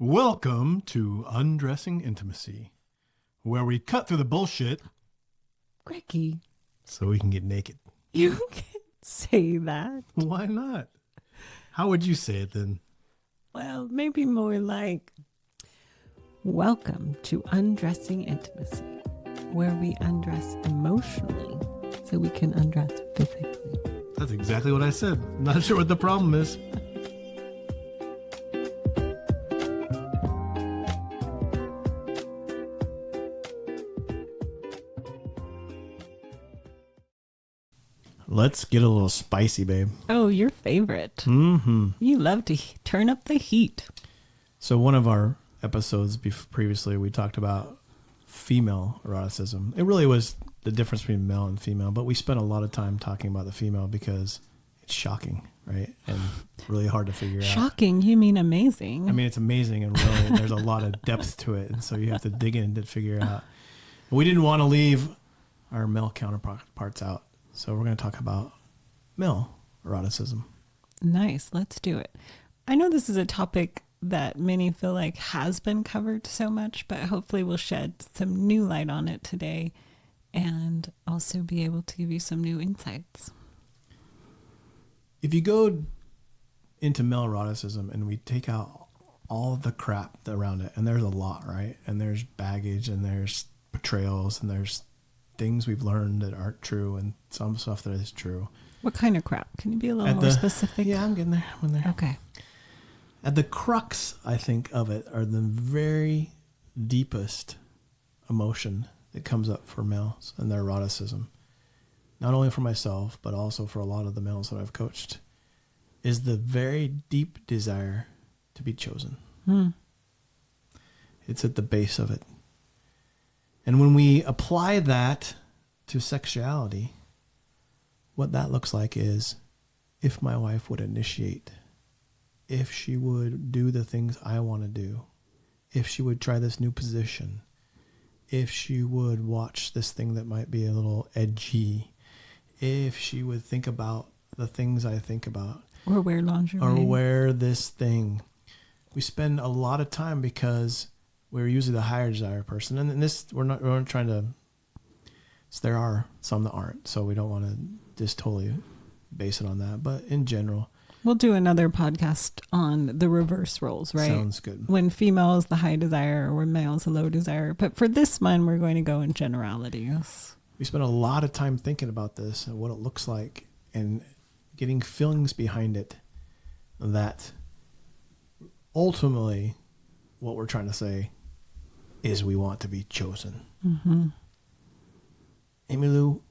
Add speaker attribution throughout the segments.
Speaker 1: Welcome to Undressing Intimacy, where we cut through the bullshit
Speaker 2: Greggy,
Speaker 1: so we can get naked.
Speaker 2: you can't say that.
Speaker 1: Why not? How would you say it then?
Speaker 2: Well, maybe more like, welcome to Undressing Intimacy, where we undress emotionally so we can undress physically.
Speaker 1: That's exactly what I said. Not sure what the problem is. Let's get a little spicy, babe.
Speaker 2: Oh, your favorite.
Speaker 1: Mm-hmm.
Speaker 2: You love to turn up the heat.
Speaker 1: So one of our episodes previously, we talked about female eroticism. It really was the difference between male and female, but we spent a lot of time talking about the female because it's shocking, right? And really hard to figure out.
Speaker 2: Shocking? You mean amazing?
Speaker 1: I mean, it's amazing and really there's a lot of depth to it. And so you have to dig in to figure it out. We didn't want to leave our male counterparts out. So we're going to talk about male eroticism.
Speaker 2: Nice. Let's do it. I know this is a topic that many feel like has been covered so much, but hopefully we'll shed some new light on it today and also be able to give you some new insights.
Speaker 1: If you go into male eroticism and we take out all the crap around it, and there's a lot, right? And there's baggage and there's betrayals and there's things we've learned that aren't true and some stuff that is true.
Speaker 2: What kind of crap? Can you be a little more specific?
Speaker 1: Yeah, I'm getting there. I'm there.
Speaker 2: Okay.
Speaker 1: At the crux, I think, of it are the very deepest emotion that comes up for males and their eroticism. Not only for myself, but also for a lot of the males that I've coached, is the very deep desire to be chosen. It's at the base of it. And when we apply that to sexuality, what that looks like is if my wife would initiate, if she would do the things I want to do, if she would try this new position, if she would watch this thing that might be a little edgy, if she would think about the things I think about.
Speaker 2: Or wear lingerie.
Speaker 1: Or wear this thing. We spend a lot of time because we're usually the higher desire person. And this, we're not trying to, so there are some that aren't. So we don't want to just totally base it on that. But in general.
Speaker 2: We'll do another podcast on the reverse roles, right?
Speaker 1: Sounds good.
Speaker 2: When female is the high desire or when male is the low desire. But for this one, we're going to go in generalities.
Speaker 1: We spend a lot of time thinking about this and what it looks like and getting feelings behind it that ultimately what we're trying to say is we want to be chosen.
Speaker 2: Mm-hmm.
Speaker 1: Amy Lou,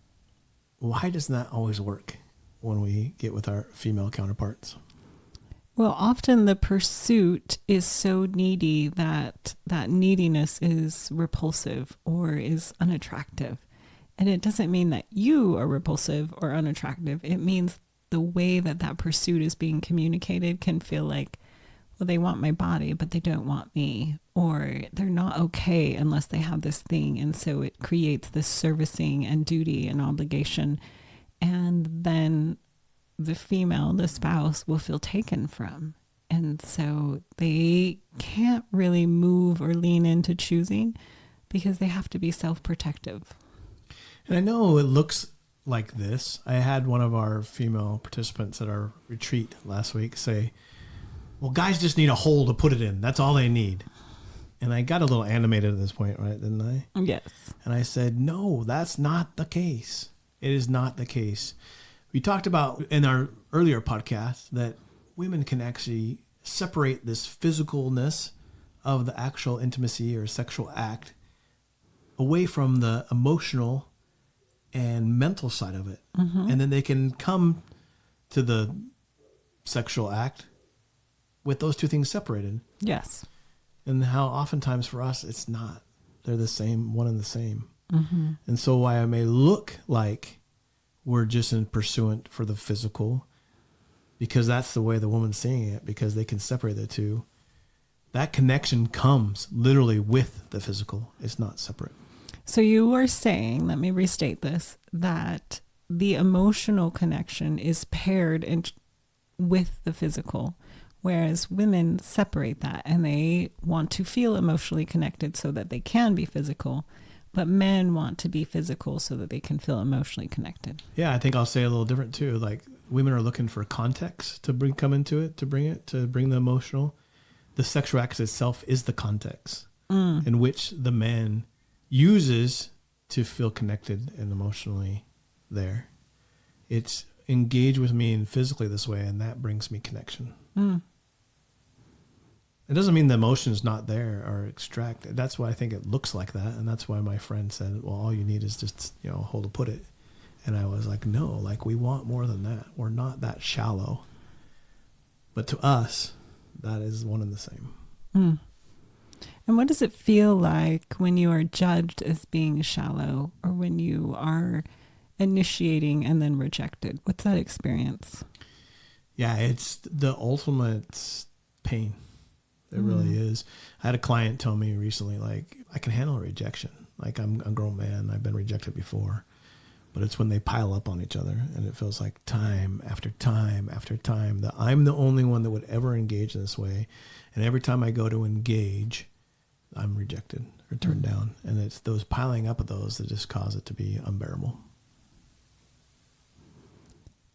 Speaker 1: why doesn't that always work when we get with our female counterparts?
Speaker 2: Well, often the pursuit is so needy that neediness is repulsive or is unattractive. And it doesn't mean that you are repulsive or unattractive. It means the way that pursuit is being communicated can feel like, well, they want my body, but they don't want me, or they're not okay unless they have this thing. And so it creates this servicing and duty and obligation. And then the female, the spouse, will feel taken from. And so they can't really move or lean into choosing because they have to be self-protective.
Speaker 1: And I know it looks like this. I had one of our female participants at our retreat last week say, well, guys just need a hole to put it in. That's all they need. And I got a little animated at this point, right? Didn't I?
Speaker 2: Yes.
Speaker 1: And I said, no, that's not the case. It is not the case. We talked about in our earlier podcast that women can actually separate this physicalness of the actual intimacy or sexual act away from the emotional and mental side of it. Mm-hmm. And then they can come to the sexual act with those two things separated.
Speaker 2: Yes.
Speaker 1: And how oftentimes for us, it's not. They're the same, one and the same.
Speaker 2: Mm-hmm.
Speaker 1: And so while it may look like we're just in pursuant for the physical, because that's the way the woman's seeing it, because they can separate the two, that connection comes literally with the physical. It's not separate.
Speaker 2: So you are saying, let me restate this, that the emotional connection is paired with the physical, Whereas women separate that and they want to feel emotionally connected so that they can be physical. But men want to be physical so that they can feel emotionally connected.
Speaker 1: Yeah, I think I'll say a little different too. Like women are looking for context to come into it, to bring the emotional. The sexual act itself is the context in which the man uses to feel connected and emotionally there. It's engage with me and physically this way, and that brings me connection. It doesn't mean the emotion is not there or extracted. That's why I think it looks like that. And that's why my friend said, well, all you need is just, hold to put it. And I was like, no, like we want more than that. We're not that shallow. But to us, that is one and the same.
Speaker 2: And what does it feel like when you are judged as being shallow or when you are initiating and then rejected? What's that experience?
Speaker 1: Yeah, it's the ultimate pain. It really is. I had a client tell me recently, like, I can handle rejection. Like, I'm a grown man. I've been rejected before. But it's when they pile up on each other and it feels like time after time after time that I'm the only one that would ever engage in this way. And every time I go to engage, I'm rejected or turned down. And it's those piling up of those that just cause it to be unbearable.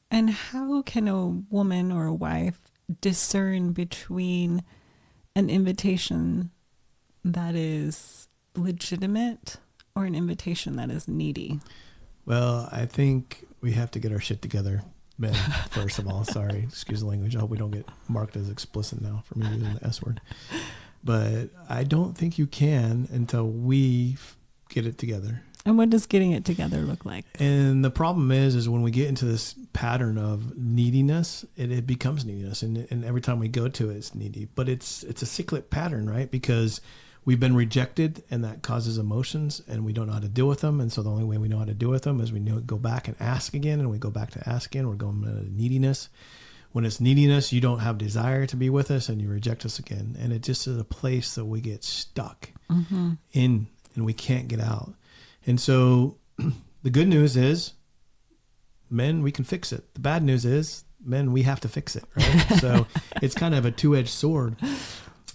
Speaker 2: And how can a woman or a wife discern between an invitation that is legitimate or an invitation that is needy?
Speaker 1: Well, I think we have to get our shit together, men, first of all. Sorry, excuse the language. I hope we don't get marked as explicit now for me using the S word. But I don't think you can until we get it together.
Speaker 2: And what does getting it together look like?
Speaker 1: And the problem is when we get into this pattern of neediness, it becomes neediness. And every time we go to it, it's needy. But it's a cyclic pattern, right? Because we've been rejected and that causes emotions and we don't know how to deal with them. And so the only way we know how to deal with them is we go back and ask again, and we go back to ask again. We're going into neediness. When it's neediness, you don't have desire to be with us and you reject us again. And it just is a place that we get stuck in and we can't get out. And so the good news is, men, we can fix it. The bad news is, men, we have to fix it, right? So it's kind of a two-edged sword.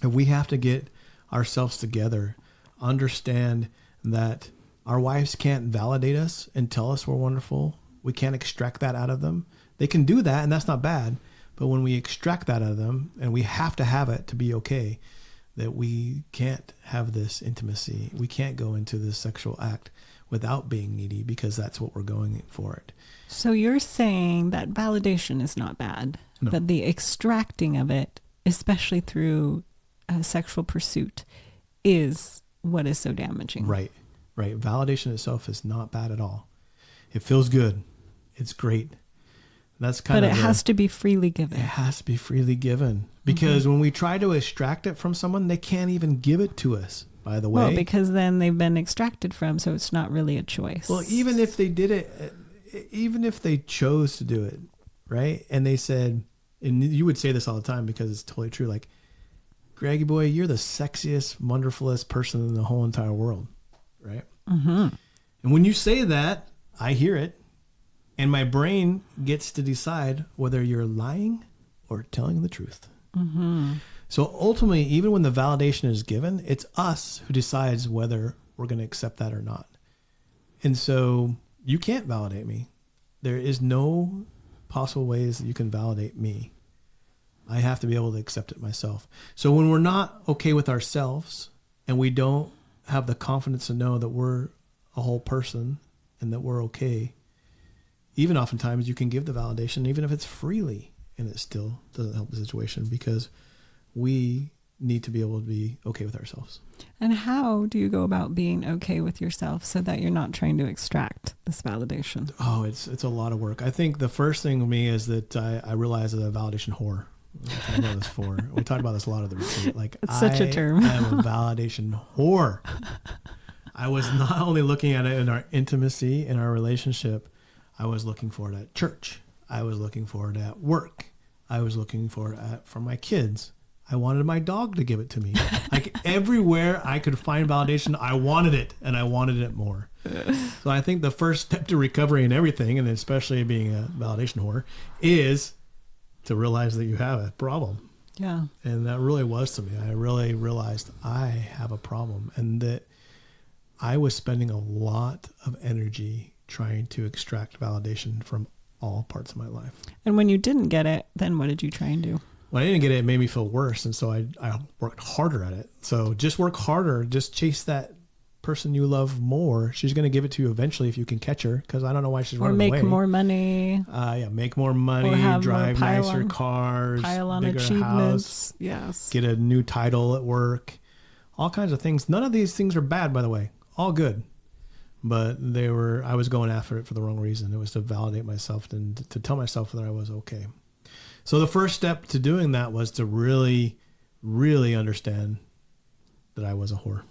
Speaker 1: And we have to get ourselves together, understand that our wives can't validate us and tell us we're wonderful. We can't extract that out of them. They can do that, and that's not bad. But when we extract that out of them, and we have to have it to be okay, that we can't have this intimacy. We can't go into this sexual act without being needy, because that's what we're going for it.
Speaker 2: So you're saying that validation is not bad, but the extracting of it, especially through sexual pursuit, is what is so damaging.
Speaker 1: Right. Validation itself is not bad at all. It feels good. It's great. That's kind of.
Speaker 2: But it has to be freely given.
Speaker 1: It has to be freely given, because when we try to extract it from someone, they can't even give it to us. By the way,
Speaker 2: well, because then they've been extracted from, so it's not really a choice.
Speaker 1: Well, even if they did it, even if they chose to do it, right? And they said, and you would say this all the time because it's totally true. Like, Greggy boy, you're the sexiest, wonderfulest person in the whole entire world, right? And when you say that, I hear it. And my brain gets to decide whether you're lying or telling the truth. So ultimately, even when the validation is given, it's us who decides whether we're going to accept that or not. And so you can't validate me. There is no possible ways that you can validate me. I have to be able to accept it myself. So when we're not okay with ourselves and we don't have the confidence to know that we're a whole person and that we're okay, even oftentimes you can give the validation, even if it's freely, and it still doesn't help the situation, because we need to be able to be okay with ourselves.
Speaker 2: And how do you go about being okay with yourself so that you're not trying to extract this validation?
Speaker 1: Oh, it's a lot of work. I think the first thing with me is that I realize that a validation whore. We talked about this a lot at the retreat. Like,
Speaker 2: it's such a term.
Speaker 1: I am a validation whore. I was not only looking at it in our intimacy, in our relationship, I was looking for it at church. I was looking for it at work. I was looking for it for my kids. I wanted my dog to give it to me. Like, everywhere I could find validation, I wanted it, and I wanted it more. So I think the first step to recovery and everything, and especially being a validation whore, is to realize that you have a problem.
Speaker 2: Yeah.
Speaker 1: And that really was to me. I really realized I have a problem, and that I was spending a lot of energy trying to extract validation from all parts of my life.
Speaker 2: And when you didn't get it, then what did you try and do?
Speaker 1: When I didn't get it, it made me feel worse. And so I worked harder at it. So just work harder. Just chase that person you love more. She's going to give it to you eventually if you can catch her, because I don't know why she's running away.
Speaker 2: Or make more money.
Speaker 1: Make more money, drive nicer cars,
Speaker 2: pile on
Speaker 1: bigger
Speaker 2: achievements.
Speaker 1: house,
Speaker 2: Yes.
Speaker 1: get a new title at work, all kinds of things. None of these things are bad, by the way. All good. But I was going after it for the wrong reason. It was to validate myself and to tell myself that I was okay. So the first step to doing that was to really, really understand that I was a whore,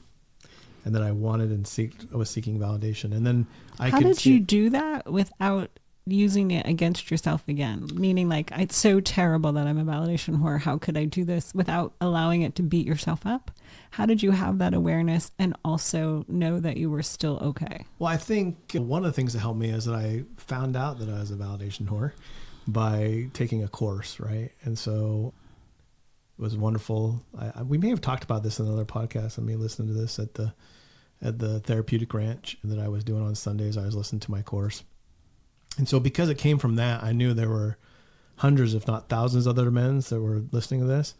Speaker 1: and that I wanted I was seeking validation. And then
Speaker 2: How did you do that without using it against yourself again? Meaning, like, it's so terrible that I'm a validation whore. How could I do this without allowing it to beat yourself up? How did you have that awareness and also know that you were still okay?
Speaker 1: Well, I think one of the things that helped me is that I found out that I was a validation whore by taking a course, right? And so it was wonderful. We may have talked about this in another podcast. I may listen to this at the therapeutic ranch that I was doing on Sundays. I was listening to my course. And so because it came from that, I knew there were hundreds, if not thousands of other men that were listening to this.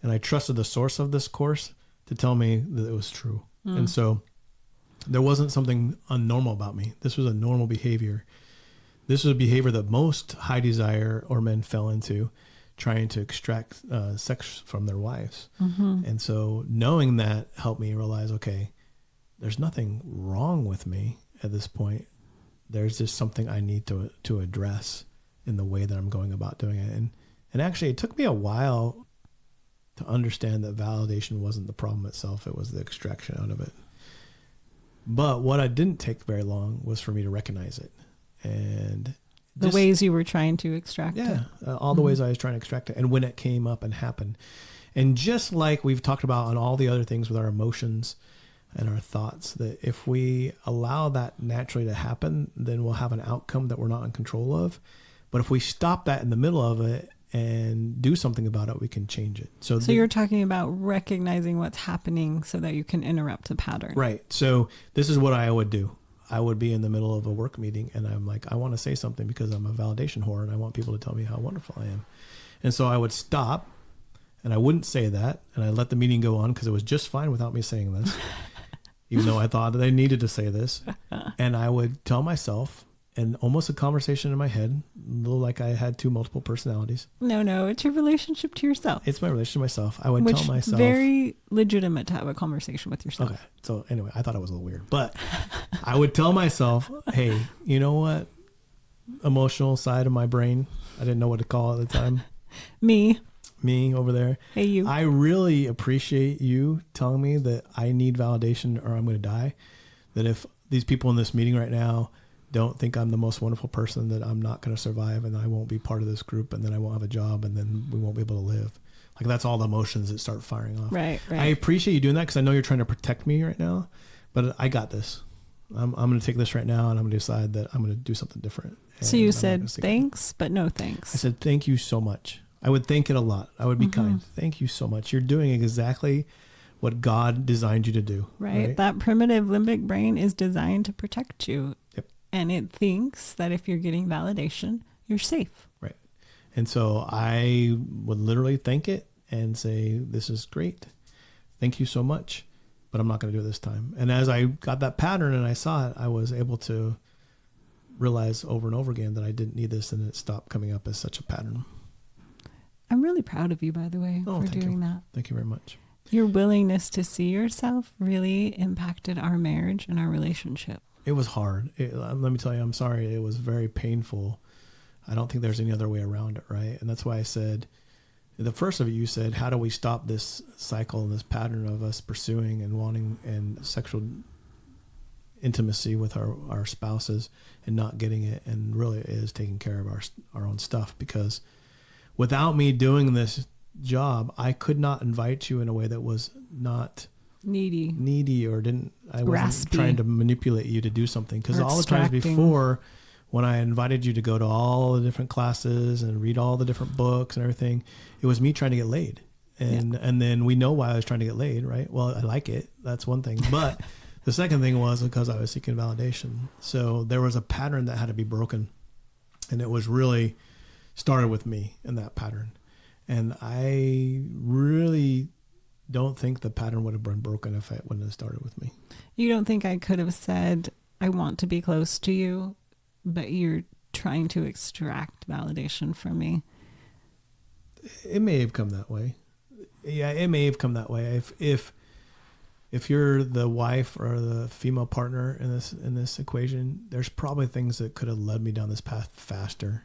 Speaker 1: And I trusted the source of this course to tell me that it was true. And so there wasn't something unnormal about me. This was a normal behavior. This was a behavior that most high desire or men fell into, trying to extract sex from their wives. And so knowing that helped me realize, okay, there's nothing wrong with me at this point. There's just something I need to address in the way that I'm going about doing it. And actually it took me a while to understand that validation wasn't the problem itself. It was the extraction out of it. But what I didn't take very long was for me to recognize it. And
Speaker 2: the ways you were trying to extract it.
Speaker 1: All the ways I was trying to extract it. And when it came up and happened. And just like we've talked about on all the other things with our emotions and our thoughts, that if we allow that naturally to happen, then we'll have an outcome that we're not in control of. But if we stop that in the middle of it and do something about it, we can change it. So
Speaker 2: you're talking about recognizing what's happening so that you can interrupt the pattern.
Speaker 1: Right. So this is what I would do. I would be in the middle of a work meeting and I'm like, I want to say something because I'm a validation whore and I want people to tell me how wonderful I am. And so I would stop and I wouldn't say that. And I let the meeting go on because it was just fine without me saying this, even though I thought that I needed to say this. And I would tell myself, and almost a conversation in my head, a little like I had two multiple personalities.
Speaker 2: No, it's your relationship to yourself.
Speaker 1: It's my relationship to myself. I would tell myself.
Speaker 2: Very legitimate to have a conversation with yourself.
Speaker 1: Okay. So anyway, I thought it was a little weird, but I would tell myself, hey, you know what? Emotional side of my brain. I didn't know what to call it at the time. Me over there.
Speaker 2: Hey, you.
Speaker 1: I really appreciate you telling me that I need validation or I'm going to die. That if these people in this meeting right now don't think I'm the most wonderful person, that I'm not going to survive and I won't be part of this group and then I won't have a job and then we won't be able to live. Like that's all the emotions that start firing off.
Speaker 2: Right.
Speaker 1: I appreciate you doing that because I know you're trying to protect me right now, but I got this. I'm going to take this right now and I'm going to decide that I'm going to do something different.
Speaker 2: So you said thanks, but no thanks.
Speaker 1: I said, thank you so much. I would thank it a lot. I would be kind. Thank you so much. You're doing exactly what God designed you to do.
Speaker 2: Right. That primitive limbic brain is designed to protect you.
Speaker 1: Yep.
Speaker 2: And it thinks that if you're getting validation, you're safe.
Speaker 1: Right. And so I would literally thank it and say, this is great. Thank you so much. But I'm not going to do it this time. And as I got that pattern and I saw it, I was able to realize over and over again that I didn't need this, and it stopped coming up as such a pattern.
Speaker 2: I'm really proud of you, by the way, for doing that.
Speaker 1: Thank you very much.
Speaker 2: Your willingness to see yourself really impacted our marriage and our relationship.
Speaker 1: It was hard. Let me tell you, I'm sorry. It was very painful. I don't think there's any other way around it, right? And that's why I said, the first of it, you said, how do we stop this cycle and this pattern of us pursuing and wanting and sexual intimacy with our spouses and not getting it, and really is taking care of our own stuff. Because without me doing this job, I could not invite you in a way that was not needy or I wasn't trying to manipulate you to do something. Because all the times before, when I invited you to go to all the different classes and read all the different books and everything, it was me trying to get laid. And then we know why I was trying to get laid, right? Well, I like it. That's one thing. But the second thing was because I was seeking validation. So there was a pattern that had to be broken. And it was really started with me in that pattern. And I really don't think the pattern would have been broken if it wouldn't have started with me.
Speaker 2: You don't think I could have said, I want to be close to you, but you're trying to extract validation from me?
Speaker 1: It may have come that way. Yeah, it may have come that way. If you're the wife or the female partner in this equation, there's probably things that could have led me down this path faster.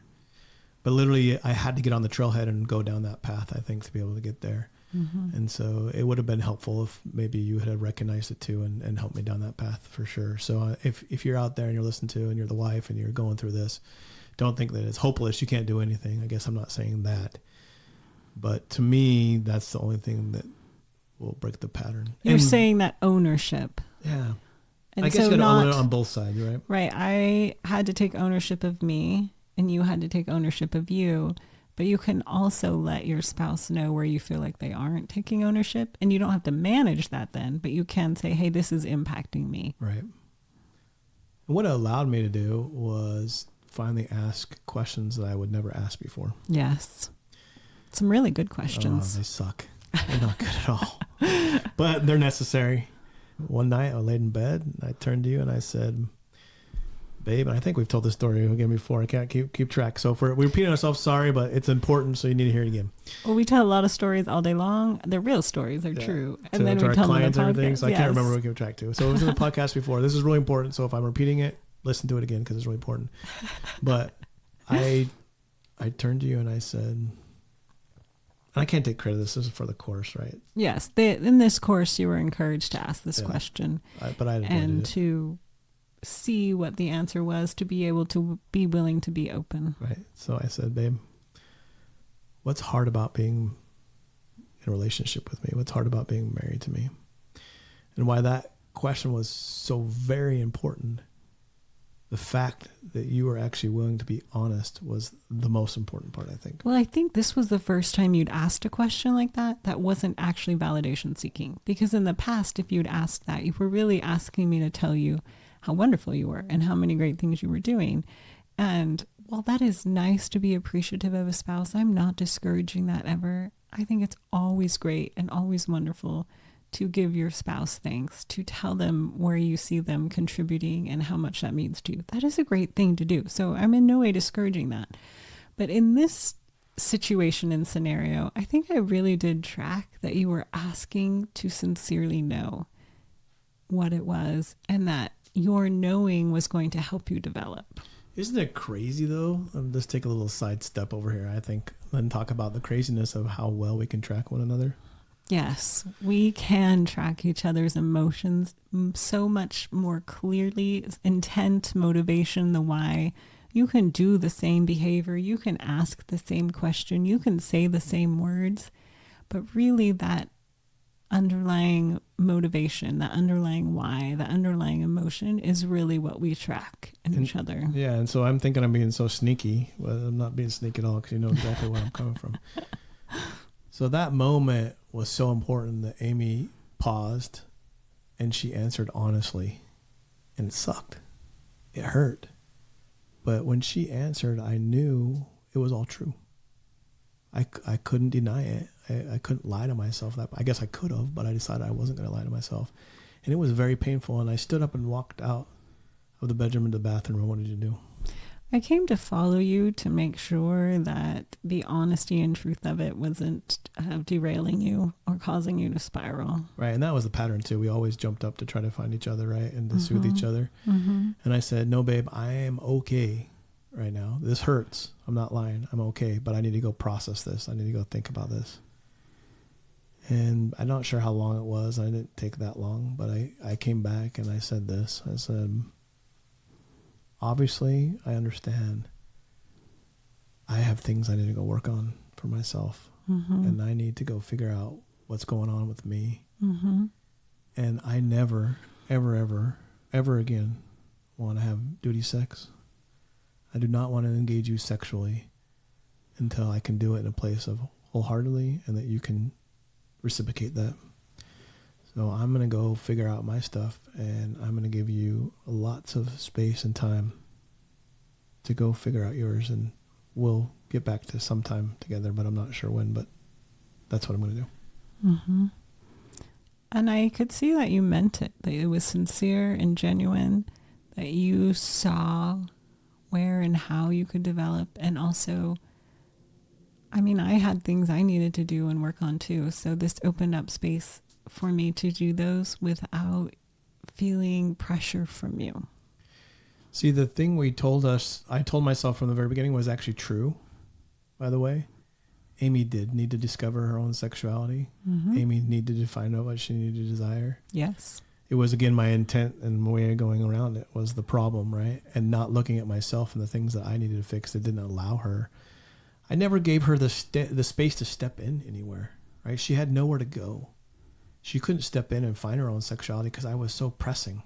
Speaker 1: But literally, I had to get on the trailhead and go down that path, I think, to be able to get there. Mm-hmm. And so it would have been helpful if maybe you had recognized it too and helped me down that path for sure. So if you're out there and you're listening to and you're the wife and you're going through this, don't think that it's hopeless. You can't do anything. I guess I'm not saying that. But to me, that's the only thing that will break the pattern.
Speaker 2: You're saying that ownership.
Speaker 1: Yeah.
Speaker 2: And
Speaker 1: I guess you got to own it on both sides, right?
Speaker 2: Right. I had to take ownership of me and you had to take ownership of you. But you can also let your spouse know where you feel like they aren't taking ownership. And you don't have to manage that then, but you can say, hey, this is impacting me.
Speaker 1: Right. And what it allowed me to do was finally ask questions that I would never ask before.
Speaker 2: Yes. Some really good questions.
Speaker 1: Oh, they suck. They're not good at all. But they're necessary. One night I laid in bed and I turned to you and I said, babe, and I think we've told this story again before. I can't keep track. So if we're repeating ourselves, sorry, but it's important, so you need to hear it again.
Speaker 2: Well, we tell a lot of stories all day long. They're real stories. They're true. And then
Speaker 1: to
Speaker 2: we
Speaker 1: our
Speaker 2: tell
Speaker 1: clients
Speaker 2: them
Speaker 1: and everything. So
Speaker 2: yes.
Speaker 1: I can't remember what we keep track to. So it was in the podcast before. This is really important. So if I'm repeating it, listen to it again because it's really important. But I turned to you and I said, and I can't take credit. This is for the course, right?
Speaker 2: Yes. In this course, you were encouraged to ask this question.
Speaker 1: But I
Speaker 2: and to see what the answer was, to be able to be willing to be open.
Speaker 1: Right. So I said, babe, what's hard about being in a relationship with me? What's hard about being married to me? And why that question was so very important, the fact that you were actually willing to be honest was the most important part, I think.
Speaker 2: Well, I think this was the first time you'd asked a question like that wasn't actually validation seeking. Because in the past, if you'd asked that, you were really asking me to tell you how wonderful you were and how many great things you were doing. And while that is nice to be appreciative of a spouse, I'm not discouraging that ever. I think it's always great and always wonderful to give your spouse thanks, to tell them where you see them contributing and how much that means to you. That is a great thing to do. So I'm in no way discouraging that. But in this situation and scenario, I think I really did track that you were asking to sincerely know what it was and that your knowing was going to help you develop.
Speaker 1: Isn't it crazy though? Let's take a little side step over here, I think, and talk about the craziness of how well we can track one another.
Speaker 2: Yes, we can track each other's emotions so much more clearly, intent, motivation, the why. You can do the same behavior. You can ask the same question. You can say the same words, but really that underlying motivation, the underlying why, the underlying emotion is really what we track in each other.
Speaker 1: Yeah. And so I'm thinking I'm being so sneaky. Well, I'm not being sneaky at all because you know exactly where I'm coming from. So that moment was so important that Amy paused and she answered honestly, and it sucked. It hurt. But when she answered, I knew it was all true. I couldn't deny it. I couldn't lie to myself. I guess I could have, but I decided I wasn't going to lie to myself. And it was very painful. And I stood up and walked out of the bedroom into the bathroom. What did you do?
Speaker 2: I came to follow you to make sure that the honesty and truth of it wasn't derailing you or causing you to spiral.
Speaker 1: Right. And that was the pattern too. We always jumped up to try to find each other, right? And to soothe each other. Mm-hmm. And I said, no, babe, I am okay right now. This hurts. I'm not lying. I'm okay, but I need to go process this. I need to go think about this. And I'm not sure how long it was. I didn't take that long, but I came back and I said this. I said, obviously, I understand I have things I need to go work on for myself. Mm-hmm. And I need to go figure out what's going on with me. Mm-hmm. And I never, ever, ever, ever again want to have duty sex. I do not want to engage you sexually until I can do it in a place of wholeheartedly and that you can reciprocate that. So I'm going to go figure out my stuff, and I'm going to give you lots of space and time to go figure out yours, and we'll get back to sometime together, but I'm not sure when, but that's what I'm going to do.
Speaker 2: Mm-hmm. And I could see that you meant it, that it was sincere and genuine, that you saw where and how you could develop. And also, I mean, I had things I needed to do and work on too. So this opened up space for me to do those without feeling pressure from you.
Speaker 1: See, the thing I told myself from the very beginning was actually true, by the way. Amy did need to discover her own sexuality. Mm-hmm. Amy needed to find out what she needed to desire.
Speaker 2: Yes.
Speaker 1: It was, again, my intent and way of going around it was the problem, right? And not looking at myself and the things that I needed to fix that didn't allow her. I never gave her the space to step in anywhere, right? She had nowhere to go. She couldn't step in and find her own sexuality because I was so pressing.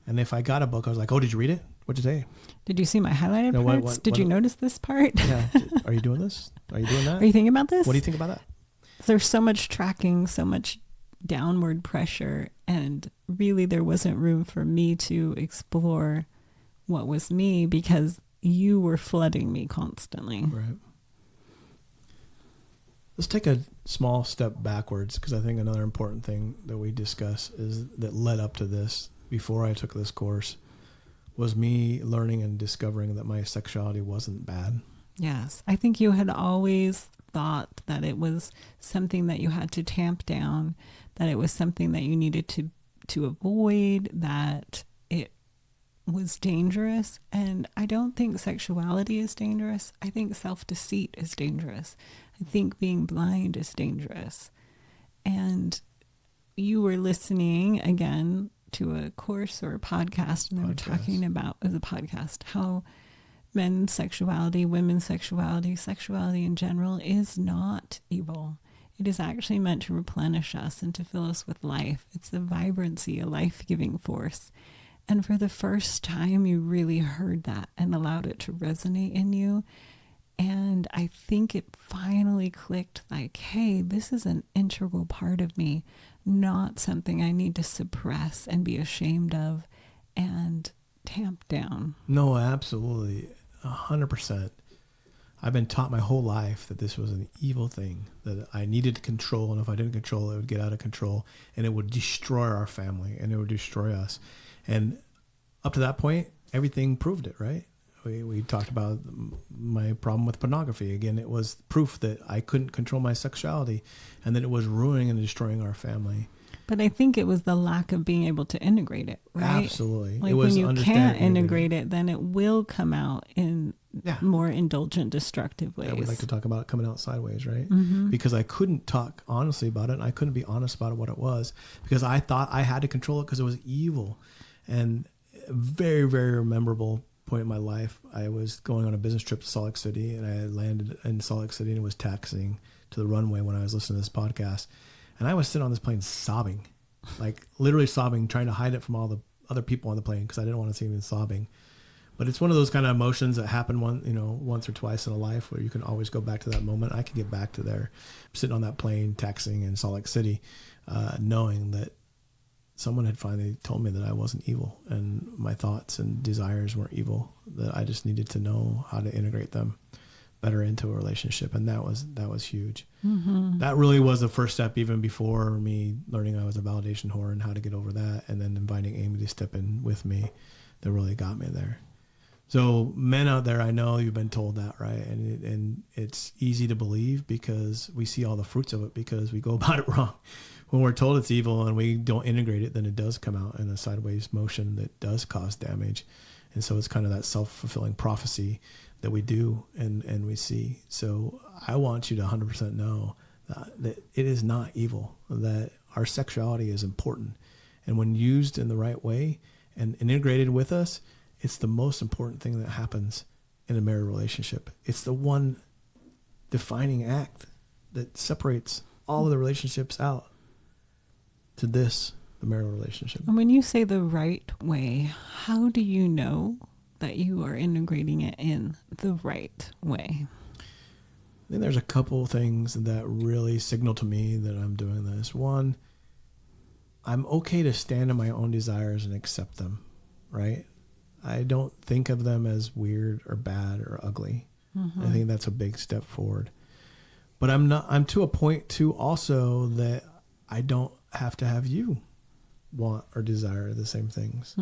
Speaker 1: And if I got a book, I was like, oh, did you read it? What'd you say?
Speaker 2: Did you see my highlighted parts? Did you notice this part?
Speaker 1: Yeah. Are you doing this? Are you doing that?
Speaker 2: Are you thinking about this?
Speaker 1: What do you think about that?
Speaker 2: There's so much tracking, so much downward pressure, and really there wasn't room for me to explore what was me because you were flooding me constantly.
Speaker 1: Right. Let's take a small step backwards, because I think another important thing that we discuss is that led up to this, before I took this course, was me learning and discovering that my sexuality wasn't bad.
Speaker 2: Yes. I think you had always thought that it was something that you had to tamp down, that it was something that you needed to avoid, that it was dangerous. And I don't think sexuality is dangerous. I think self-deceit is dangerous. I think being blind is dangerous. And you were listening again to a course or a podcast, and they were talking about the podcast how men's sexuality, women's sexuality, sexuality in general is not evil. It is actually meant to replenish us and to fill us with life. It's a vibrancy, a life-giving force. And for the first time, you really heard that and allowed it to resonate in you. And I think it finally clicked like, hey, this is an integral part of me, not something I need to suppress and be ashamed of and tamp down.
Speaker 1: No, absolutely. 100%. I've been taught my whole life that this was an evil thing that I needed to control. And if I didn't control it, would get out of control and it would destroy our family and it would destroy us. And up to that point, everything proved it, right? We talked about my problem with pornography. Again, it was proof that I couldn't control my sexuality and that it was ruining and destroying our family.
Speaker 2: But I think it was the lack of being able to integrate it, right?
Speaker 1: Absolutely.
Speaker 2: Like, it was when you can't integrate it, then it will come out in more indulgent, destructive ways.
Speaker 1: Yeah, we like to talk about it coming out sideways, right? Mm-hmm. Because I couldn't talk honestly about it, and I couldn't be honest about what it was, because I thought I had to control it because it was evil. And a very, very memorable point in my life, I was going on a business trip to Salt Lake City, and I landed in Salt Lake City and was taxiing to the runway when I was listening to this podcast. And I was sitting on this plane sobbing, like literally sobbing, trying to hide it from all the other people on the plane because I didn't want to see me sobbing. But it's one of those kind of emotions that happen once or twice in a life where you can always go back to that moment. I could get back to there, sitting on that plane, taxiing in Salt Lake City, knowing that someone had finally told me that I wasn't evil and my thoughts and desires weren't evil, that I just needed to know how to integrate them better into a relationship. And that was huge. Mm-hmm. That really was the first step, even before me learning I was a validation whore and how to get over that, and then inviting Amy to step in with me, that really got me there. So men out there, I know you've been told that, right? And it's easy to believe because we see all the fruits of it, because we go about it wrong. When we're told it's evil and we don't integrate it, then it does come out in a sideways motion that does cause damage. And so it's kind of that self-fulfilling prophecy that we do and we see. So I want you to 100% know that it is not evil, that our sexuality is important. And when used in the right way and integrated with us, it's the most important thing that happens in a married relationship. It's the one defining act that separates all of the relationships out to the marital relationship.
Speaker 2: And when you say the right way, how do you know that you are integrating it in the right way?
Speaker 1: I think there's a couple things that really signal to me that I'm doing this. One, I'm okay to stand in my own desires and accept them, right? I don't think of them as weird or bad or ugly. I think that's a big step forward. But I'm to a point too also that I don't have to have you want or desire the same things.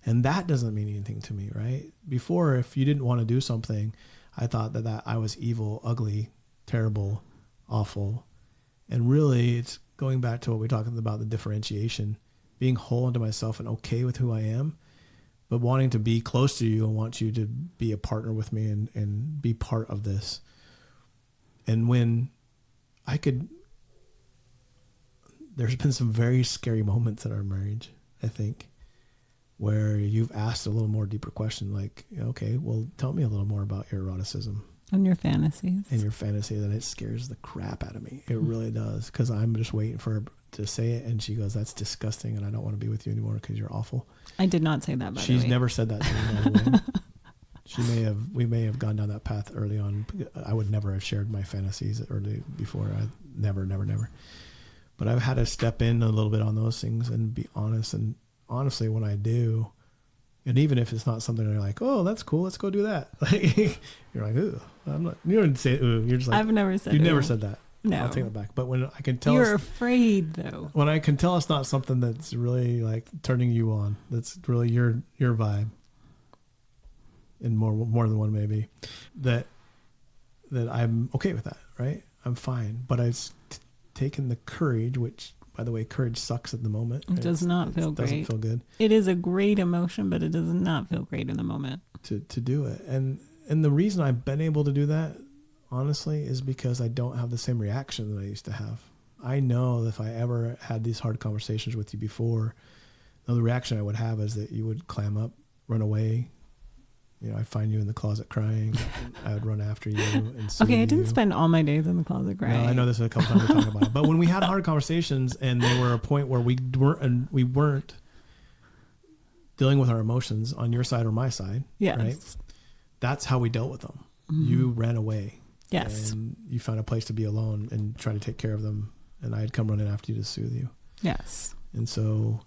Speaker 1: And that doesn't mean anything to me, right? Before, if you didn't want to do something, I thought that I was evil, ugly, terrible, awful. And really, it's going back to what we're talking about, the differentiation, being whole unto myself and okay with who I am, but wanting to be close to you and want you to be a partner with me and be part of this. And when I could, there's been some very scary moments in our marriage, I think, where you've asked a little more deeper question, like, okay, well, tell me a little more about your eroticism.
Speaker 2: And your fantasies.
Speaker 1: And your fantasies, and it scares the crap out of me. It really does, because I'm just waiting for her to say it, and she goes, that's disgusting, and I don't want to be with you anymore because you're awful.
Speaker 2: I did not say that, by the way.
Speaker 1: She's never said that to me, by the way. We may have gone down that path early on. I would never have shared my fantasies early before. Never. But I've had to step in a little bit on those things and be honest. And honestly, when I do, and even if it's not something you're like, oh, that's cool, let's go do that. Like, you're like, ooh, I'm not. You don't say ooh. You're just like,
Speaker 2: I've never said.
Speaker 1: You never said that.
Speaker 2: No,
Speaker 1: I'll take that back. But when I can tell,
Speaker 2: you're afraid though.
Speaker 1: When I can tell it's not something that's really like turning you on, that's really your vibe, and more than one maybe, that I'm okay with that, right? I'm fine. But I've taken the courage, which, by the way, courage sucks at the moment.
Speaker 2: It does not feel great. It doesn't
Speaker 1: feel good.
Speaker 2: It is a great emotion, but it does not feel great in the moment.
Speaker 1: To do it. And the reason I've been able to do that, honestly, is because I don't have the same reaction that I used to have. I know that if I ever had these hard conversations with you before, the reaction I would have is that you would clam up, run away. I'd find you in the closet crying. I would run after you and soothe
Speaker 2: Okay, I didn't
Speaker 1: you.
Speaker 2: spend all my days in the closet crying.
Speaker 1: No, I know this a couple times we talked about it. But when we had hard conversations and they were a point where we weren't dealing with our emotions on your side or my side,
Speaker 2: yes.
Speaker 1: Right? That's how we dealt with them. Mm-hmm. You ran away.
Speaker 2: Yes.
Speaker 1: And you found a place to be alone and try to take care of them. And I'd come running after you to soothe you.
Speaker 2: Yes.
Speaker 1: And so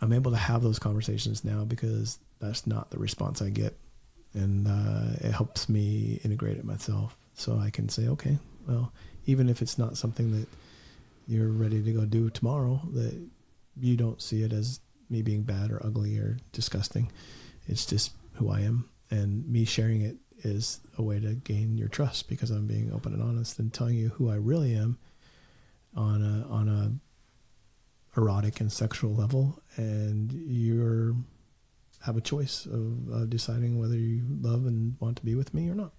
Speaker 1: I'm able to have those conversations now because that's not the response I get. And it helps me integrate it myself. So I can say, okay, well, even if it's not something that you're ready to go do tomorrow, that you don't see it as me being bad or ugly or disgusting. It's just who I am. And me sharing it is a way to gain your trust because I'm being open and honest and telling you who I really am on a erotic and sexual level. And you're have a choice of deciding whether you love and want to be with me or not.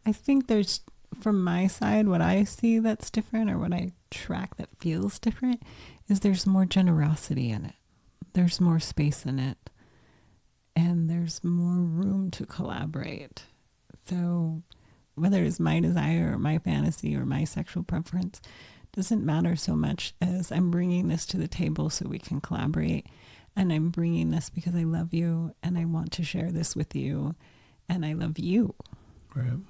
Speaker 2: I think there's, from my side, what I see that's different, or what I track that feels different, is there's more generosity in it. There's more space in it. And there's more room to collaborate. So whether it's my desire or my fantasy or my sexual preference, doesn't matter so much as I'm bringing this to the table so we can collaborate. And I'm bringing this because I love you and I want to share this with you. And I love you.
Speaker 1: Right.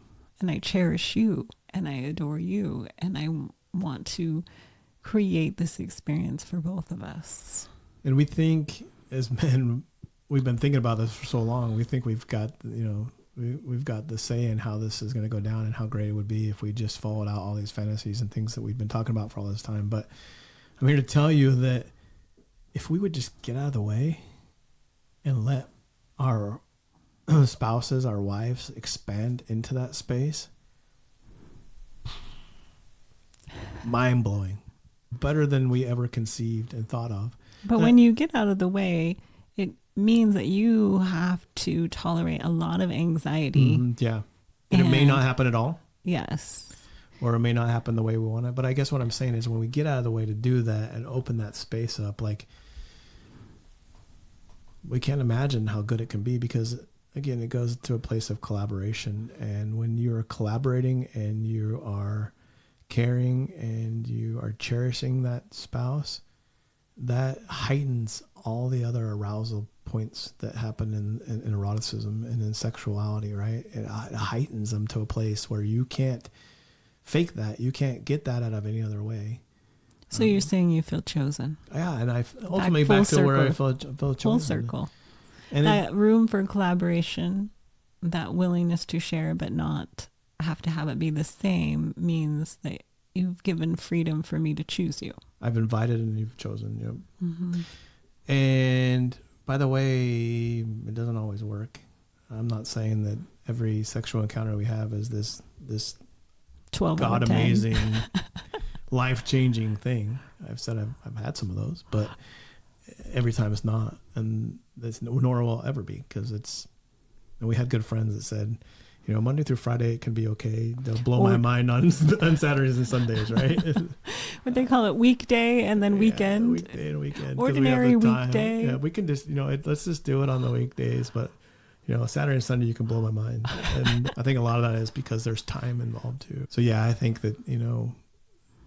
Speaker 2: And I cherish you and I adore you. And I want to create this experience for both of us.
Speaker 1: And we think as men, we've been thinking about this for so long. We think we've got, we've got the say in how this is going to go down and how great it would be if we just followed out all these fantasies and things that we've been talking about for all this time. But I'm here to tell you that if we would just get out of the way and let our spouses, our wives, expand into that space, mind-blowing, better than we ever conceived and thought of.
Speaker 2: But when you get out of the way, it means that you have to tolerate a lot of anxiety.
Speaker 1: Mm-hmm, yeah. And it may not happen at all.
Speaker 2: Yes.
Speaker 1: Or it may not happen the way we want it. But I guess what I'm saying is when we get out of the way to do that and open that space up, like, we can't imagine how good it can be because, again, it goes to a place of collaboration. And when you're collaborating and you are caring and you are cherishing that spouse, that heightens all the other arousal points that happen in eroticism and in sexuality, right? It heightens them to a place where you can't fake that. You can't get that out of any other way.
Speaker 2: So you're saying you feel chosen.
Speaker 1: Yeah, and I ultimately back to where I feel chosen.
Speaker 2: Full circle.
Speaker 1: And
Speaker 2: that room for collaboration, that willingness to share but not have to have it be the same, means that you've given freedom for me to choose you.
Speaker 1: I've invited and you've chosen. Yep.
Speaker 2: Mm-hmm.
Speaker 1: And by the way, it doesn't always work. I'm not saying that every sexual encounter we have is this
Speaker 2: 12
Speaker 1: God amazing, life changing thing. I've said I've had some of those, but every time it's not, and nor will it ever be, because it's. And we had good friends that said, Monday through Friday it can be okay. They'll blow my mind on Saturdays and Sundays, right?
Speaker 2: What they call it, weekday and then weekend.
Speaker 1: Weekday and weekend.
Speaker 2: Ordinary weekday.
Speaker 1: Yeah, we can just let's just do it on the weekdays, but Saturday and Sunday you can blow my mind. And I think a lot of that is because there's time involved too. So yeah, I think that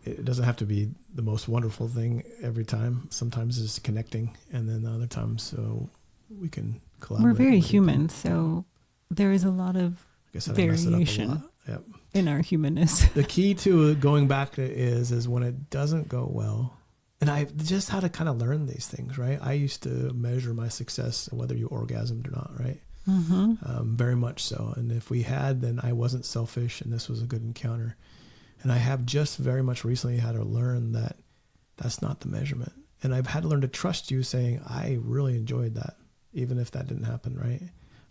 Speaker 1: it doesn't have to be the most wonderful thing every time. Sometimes it's connecting, and then the other times so we can collaborate.
Speaker 2: We're very human, so there is a lot of variation in our humanness.
Speaker 1: The key to going back to is when it doesn't go well, and I just had to kind of learn these things, right? I used to measure my success whether you orgasmed or not, right?
Speaker 2: Mm-hmm.
Speaker 1: Very much so. And if we had, then I wasn't selfish, and this was a good encounter. And I have just very much recently had to learn that that's not the measurement. And I've had to learn to trust you saying, I really enjoyed that, even if that didn't happen, right?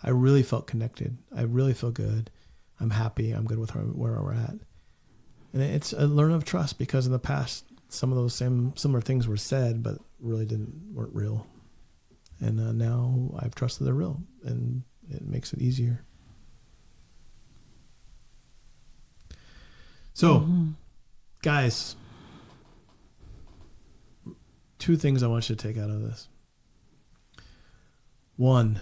Speaker 1: I really felt connected. I really feel good. I'm happy. I'm good with where we're at. And it's a learn of trust, because in the past, some of those similar things were said, but really weren't real. And now I've trusted they're real, and it makes it easier. So, guys, 2 things I want you to take out of this. 1,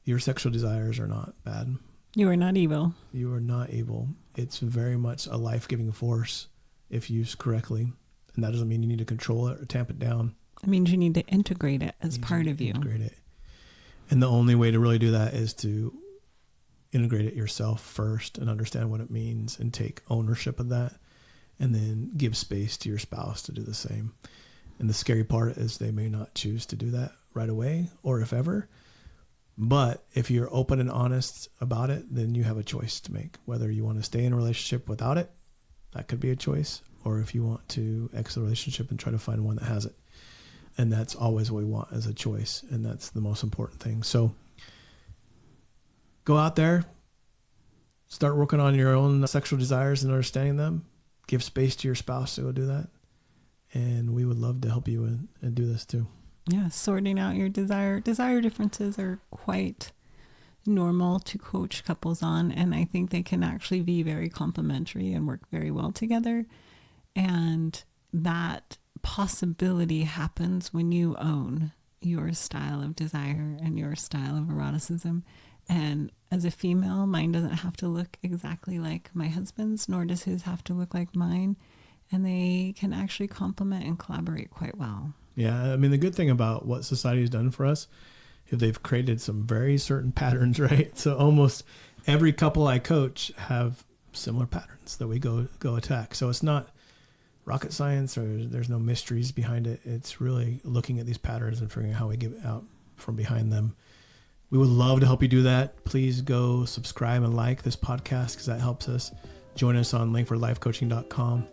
Speaker 1: your sexual desires are not bad.
Speaker 2: You are not evil.
Speaker 1: You are not evil. It's very much a life-giving force if used correctly. And that doesn't mean you need to control it or tamp it down.
Speaker 2: It means you need to integrate it as part of you.
Speaker 1: Integrate it. And the only way to really do that is to integrate it yourself first and understand what it means and take ownership of that, and then give space to your spouse to do the same. And the scary part is they may not choose to do that right away, or if ever. But if you're open and honest about it, then you have a choice to make. Whether you want to stay in a relationship without it, that could be a choice. Or if you want to exit the relationship and try to find one that has it. And that's always what we want as a choice. And that's the most important thing. So go out there, start working on your own sexual desires and understanding them. Give space to your spouse to go do that. And we would love to help you and do this too.
Speaker 2: Yeah, sorting out your desire differences are quite normal to coach couples on, and I think they can actually be very complementary and work very well together. And that possibility happens when you own your style of desire and your style of eroticism. And as a female, mine doesn't have to look exactly like my husband's, nor does his have to look like mine. And they can actually complement and collaborate quite well.
Speaker 1: Yeah, I mean, the good thing about what society has done for us is they've created some very certain patterns, right? So almost every couple I coach have similar patterns that we go attack. So it's not rocket science, or there's no mysteries behind it. It's really looking at these patterns and figuring out how we get out from behind them. We would love to help you do that. Please go subscribe and like this podcast, because that helps us. Join us on langfordlifecoaching.com.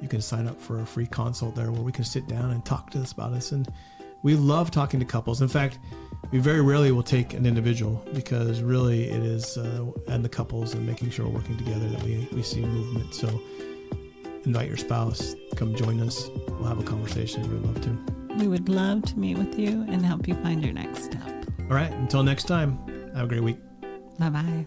Speaker 1: You can sign up for a free consult there where we can sit down and talk to us about us. And we love talking to couples. In fact, we very rarely will take an individual, because really it is and the couples and making sure we're working together that we see movement. So invite your spouse, come join us. We'll have a conversation. We'd love to.
Speaker 2: We would love to meet with you and help you find your next step.
Speaker 1: All right. Until next time, have a great week.
Speaker 2: Bye-bye.